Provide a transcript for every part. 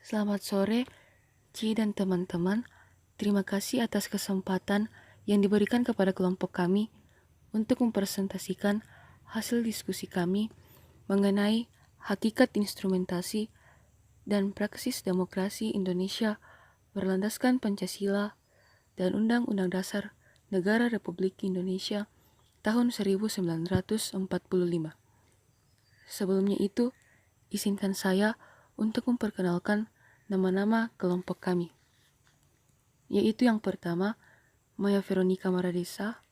Selamat sore, Ci dan teman-teman. Terima kasih atas kesempatan yang diberikan kepada kelompok kami untuk mempresentasikan hasil diskusi kami mengenai hakikat instrumentasi dan praksis demokrasi Indonesia berlandaskan Pancasila dan Undang-Undang Dasar Negara Republik Indonesia tahun 1945. Sebelumnya itu, izinkan saya untuk memperkenalkan nama-nama kelompok kami, yaitu yang pertama, Maya Veronica Maradesa,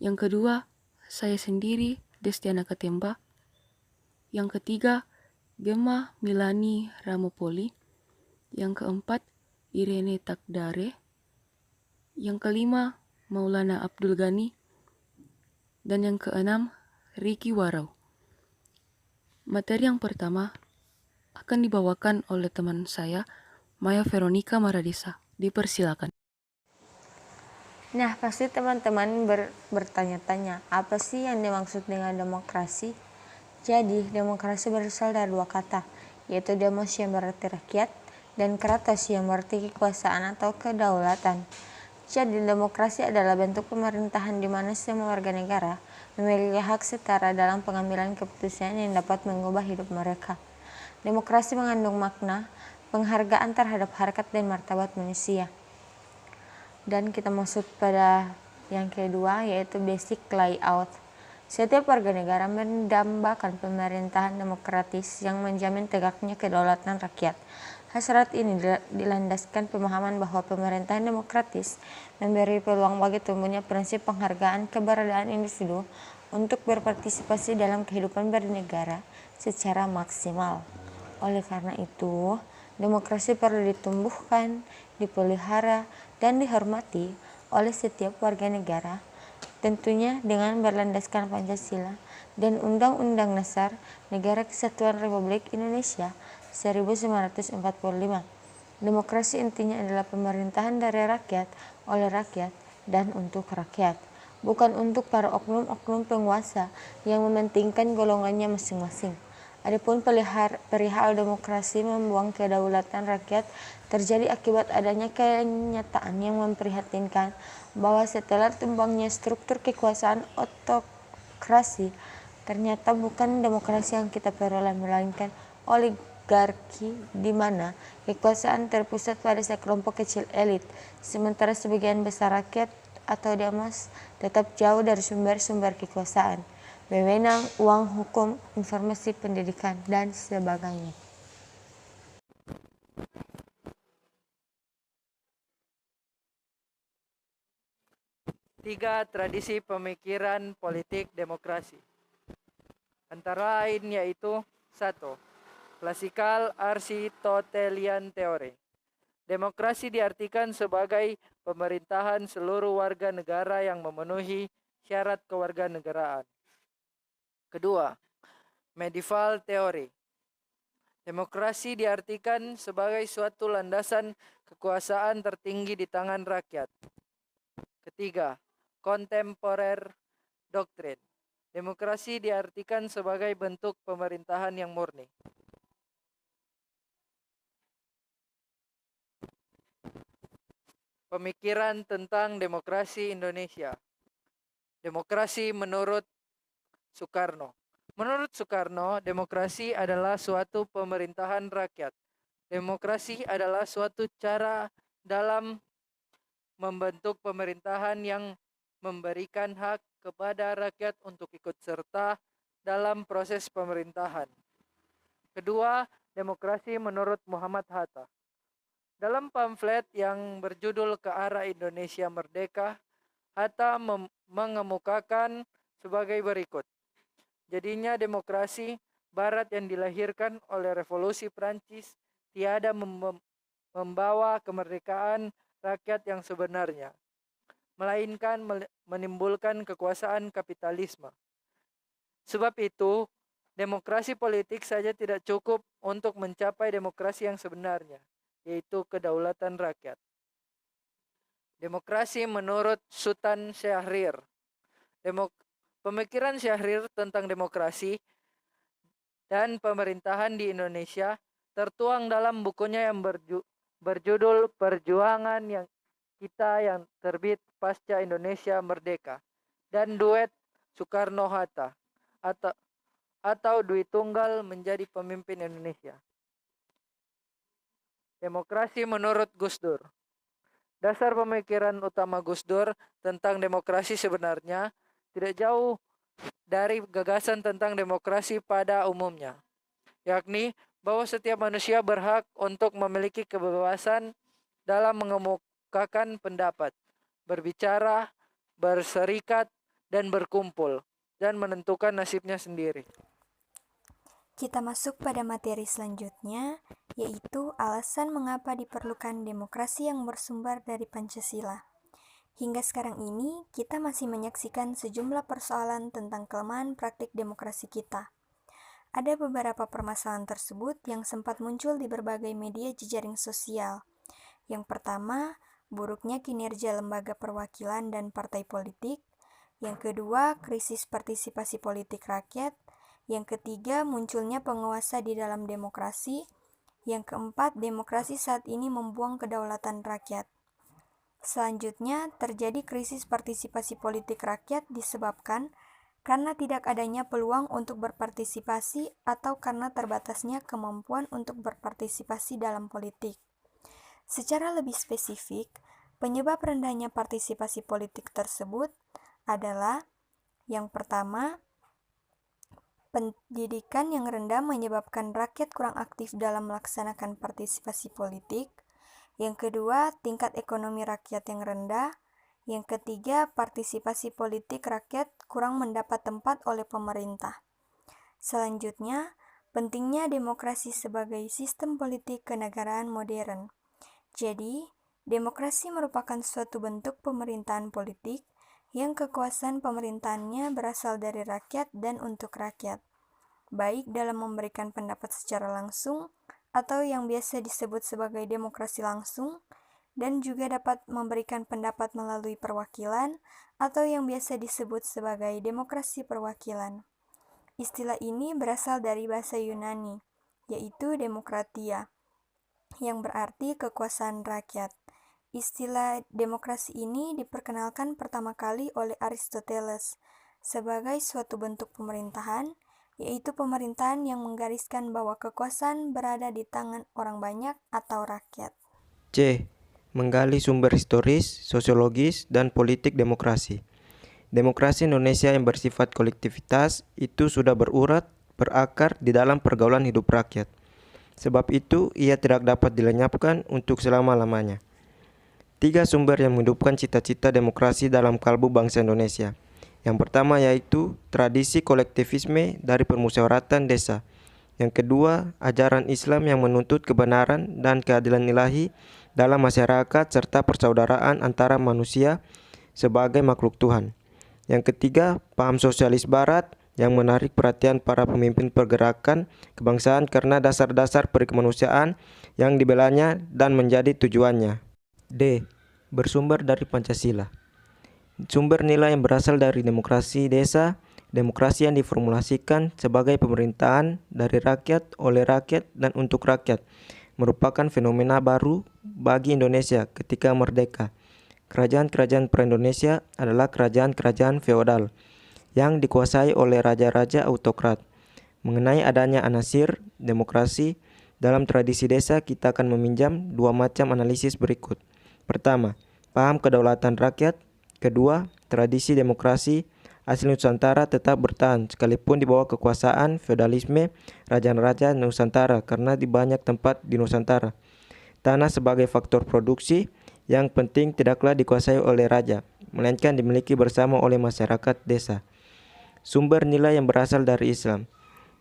yang kedua, saya sendiri, Destiana Katemba, yang ketiga, Gemma Milani Ramopoli, yang keempat, Irene Takdare, yang kelima, Maulana Abdul Ghani, dan yang keenam, Ricky Warau. Materi yang pertama akan dibawakan oleh teman saya, Maya Veronica Maradesa. Dipersilakan. Nah, pasti teman-teman bertanya-tanya, apa sih yang dimaksud dengan demokrasi? Jadi, demokrasi berasal dari dua kata, yaitu demos yang berarti rakyat dan kratos yang berarti kekuasaan atau kedaulatan. Jadi, demokrasi adalah bentuk pemerintahan di mana semua warga negara memiliki hak setara dalam pengambilan keputusan yang dapat mengubah hidup mereka. Demokrasi mengandung makna penghargaan terhadap harkat dan martabat manusia. Dan kita masuk pada yang kedua, yaitu basic layout. Setiap warga negara mendambakan pemerintahan demokratis yang menjamin tegaknya kedaulatan rakyat. Hasrat ini dilandaskan pemahaman bahwa pemerintahan demokratis memberi peluang bagi tumbuhnya prinsip penghargaan keberadaan individu untuk berpartisipasi dalam kehidupan bernegara secara maksimal. Oleh karena itu, demokrasi perlu ditumbuhkan, dipelihara, dan dihormati oleh setiap warga negara, tentunya dengan berlandaskan Pancasila dan Undang-Undang Dasar Negara Kesatuan Republik Indonesia 1945. Demokrasi intinya adalah pemerintahan dari rakyat, oleh rakyat, dan untuk rakyat, bukan untuk para oknum-oknum penguasa yang mementingkan golongannya masing-masing. Adapun perihal demokrasi membuang kedaulatan rakyat terjadi akibat adanya kenyataan yang memprihatinkan bahwa setelah tumbangnya struktur kekuasaan otokrasi, ternyata bukan demokrasi yang kita peroleh, melainkan oligarki di mana kekuasaan terpusat pada sekelompok kecil elit, sementara sebagian besar rakyat atau demos tetap jauh dari sumber-sumber kekuasaan, wewenang, uang, hukum, informasi, pendidikan, dan sebagainya. Tiga tradisi pemikiran politik demokrasi. Antara lain yaitu 1. Klasikal Aristotelian Theory. Demokrasi diartikan sebagai pemerintahan seluruh warga negara yang memenuhi syarat kewarganegaraan. Kedua, Medieval Theory. Demokrasi diartikan sebagai suatu landasan kekuasaan tertinggi di tangan rakyat. Ketiga, Contemporary Doctrine. Demokrasi diartikan sebagai bentuk pemerintahan yang murni. Pemikiran tentang demokrasi Indonesia. Demokrasi menurut Soekarno. Menurut Soekarno, demokrasi adalah suatu pemerintahan rakyat. Demokrasi adalah suatu cara dalam membentuk pemerintahan yang memberikan hak kepada rakyat untuk ikut serta dalam proses pemerintahan. Kedua, demokrasi menurut Muhammad Hatta. Dalam pamflet yang berjudul Ke Arah Indonesia Merdeka, Hatta mengemukakan sebagai berikut. Jadinya demokrasi Barat yang dilahirkan oleh Revolusi Prancis tiada membawa kemerdekaan rakyat yang sebenarnya, melainkan menimbulkan kekuasaan kapitalisme. Sebab itu, demokrasi politik saja tidak cukup untuk mencapai demokrasi yang sebenarnya, yaitu kedaulatan rakyat. Demokrasi menurut Sultan Syahrir. Pemikiran Syahrir tentang demokrasi dan pemerintahan di Indonesia tertuang dalam bukunya yang berjudul Perjuangan yang terbit pasca Indonesia Merdeka, dan duet Soekarno-Hatta atau Dwi Tunggal menjadi pemimpin Indonesia. Demokrasi menurut Gus Dur. Dasar pemikiran utama Gus Dur tentang demokrasi sebenarnya tidak jauh dari gagasan tentang demokrasi pada umumnya, yakni bahwa setiap manusia berhak untuk memiliki kebebasan dalam mengemukakan pendapat, berbicara, berserikat, dan berkumpul, dan menentukan nasibnya sendiri. Kita masuk pada materi selanjutnya, yaitu alasan mengapa diperlukan demokrasi yang bersumber dari Pancasila. Hingga sekarang ini, kita masih menyaksikan sejumlah persoalan tentang kelemahan praktik demokrasi kita. Ada beberapa permasalahan tersebut yang sempat muncul di berbagai media jejaring sosial. Yang pertama, buruknya kinerja lembaga perwakilan dan partai politik. Yang kedua, krisis partisipasi politik rakyat. Yang ketiga, munculnya penguasa di dalam demokrasi. Yang keempat, demokrasi saat ini membuang kedaulatan rakyat. Selanjutnya, terjadi krisis partisipasi politik rakyat disebabkan karena tidak adanya peluang untuk berpartisipasi atau karena terbatasnya kemampuan untuk berpartisipasi dalam politik. Secara lebih spesifik, penyebab rendahnya partisipasi politik tersebut adalah yang pertama, pendidikan yang rendah menyebabkan rakyat kurang aktif dalam melaksanakan partisipasi politik. Yang kedua, tingkat ekonomi rakyat yang rendah. Yang ketiga, partisipasi politik rakyat kurang mendapat tempat oleh pemerintah. Selanjutnya, pentingnya demokrasi sebagai sistem politik kenegaraan modern. Jadi, demokrasi merupakan suatu bentuk pemerintahan politik yang kekuasaan pemerintahannya berasal dari rakyat dan untuk rakyat, baik dalam memberikan pendapat secara langsung atau yang biasa disebut sebagai demokrasi langsung, dan juga dapat memberikan pendapat melalui perwakilan atau yang biasa disebut sebagai demokrasi perwakilan. Istilah ini berasal dari bahasa Yunani, yaitu demokratia, yang berarti kekuasaan rakyat. Istilah demokrasi ini diperkenalkan pertama kali oleh Aristoteles sebagai suatu bentuk pemerintahan, yaitu pemerintahan yang menggariskan bahwa kekuasaan berada di tangan orang banyak atau rakyat. C. Menggali sumber historis, sosiologis, dan politik demokrasi. Demokrasi Indonesia yang bersifat kolektivitas itu sudah berakar di dalam pergaulan hidup rakyat. Sebab itu, ia tidak dapat dilenyapkan untuk selama-lamanya. 3 sumber yang menghidupkan cita-cita demokrasi dalam kalbu bangsa Indonesia. Yang pertama yaitu tradisi kolektivisme dari permusyawaratan desa. Yang kedua, ajaran Islam yang menuntut kebenaran dan keadilan ilahi dalam masyarakat serta persaudaraan antara manusia sebagai makhluk Tuhan. Yang ketiga, paham sosialis barat yang menarik perhatian para pemimpin pergerakan kebangsaan karena dasar-dasar perikemanusiaan yang dibelanya dan menjadi tujuannya. D. Bersumber dari Pancasila. Sumber nilai yang berasal dari demokrasi desa, demokrasi yang diformulasikan sebagai pemerintahan dari rakyat, oleh rakyat, dan untuk rakyat, merupakan fenomena baru bagi Indonesia ketika merdeka. Kerajaan-kerajaan pra-Indonesia adalah kerajaan-kerajaan feodal yang dikuasai oleh raja-raja autokrat. Mengenai adanya anasir demokrasi dalam tradisi desa, kita akan meminjam 2 macam analisis berikut. Pertama, paham kedaulatan rakyat. Kedua, tradisi demokrasi asli Nusantara tetap bertahan sekalipun di bawah kekuasaan feodalisme raja-raja Nusantara karena di banyak tempat di Nusantara, tanah sebagai faktor produksi yang penting tidaklah dikuasai oleh raja, melainkan dimiliki bersama oleh masyarakat desa. Sumber nilai yang berasal dari Islam.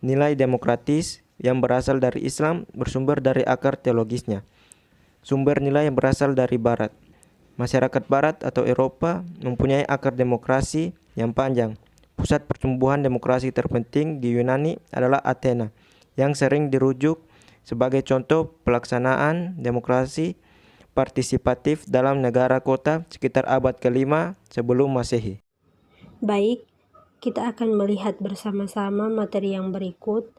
Nilai demokratis yang berasal dari Islam bersumber dari akar teologisnya. Sumber nilai yang berasal dari Barat. Masyarakat Barat atau Eropa mempunyai akar demokrasi yang panjang. Pusat pertumbuhan demokrasi terpenting di Yunani adalah Athena, yang sering dirujuk sebagai contoh pelaksanaan demokrasi partisipatif dalam negara kota sekitar abad ke-5 sebelum Masehi. Baik, kita akan melihat bersama-sama materi yang berikut,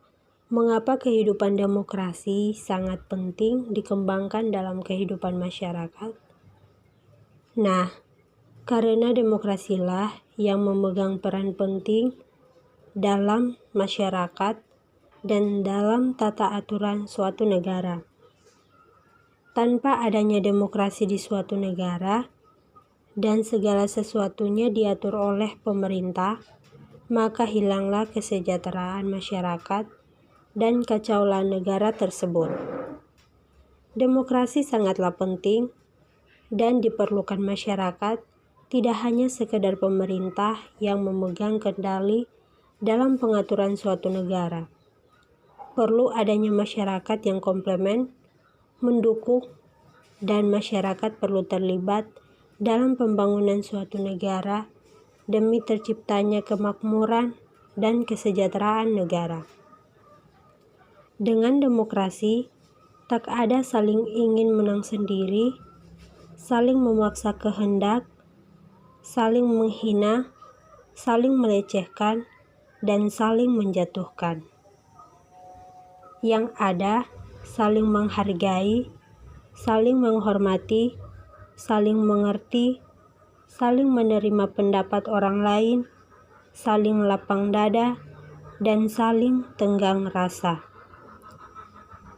Mengapa kehidupan demokrasi sangat penting dikembangkan dalam kehidupan masyarakat? Nah, karena demokrasilah yang memegang peran penting dalam masyarakat dan dalam tata aturan suatu negara. Tanpa adanya demokrasi di suatu negara dan segala sesuatunya diatur oleh pemerintah, maka hilanglah kesejahteraan masyarakat dan kacaulah negara tersebut. Demokrasi sangatlah penting dan diperlukan masyarakat, tidak hanya sekedar pemerintah yang memegang kendali dalam pengaturan suatu negara. Perlu adanya masyarakat yang komplement, mendukung, dan masyarakat perlu terlibat dalam pembangunan suatu negara demi terciptanya kemakmuran dan kesejahteraan negara. Dengan demokrasi, tak ada saling ingin menang sendiri, saling memaksa kehendak, saling menghina, saling melecehkan, dan saling menjatuhkan. Yang ada, saling menghargai, saling menghormati, saling mengerti, saling menerima pendapat orang lain, saling lapang dada, dan saling tenggang rasa.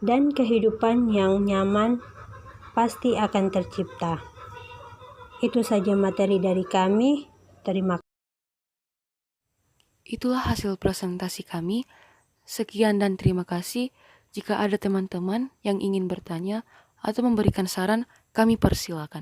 Dan kehidupan yang nyaman pasti akan tercipta. Itu saja materi dari kami. Terima kasih. Itulah hasil presentasi kami. Sekian dan terima kasih. Jika ada teman-teman yang ingin bertanya atau memberikan saran, kami persilakan.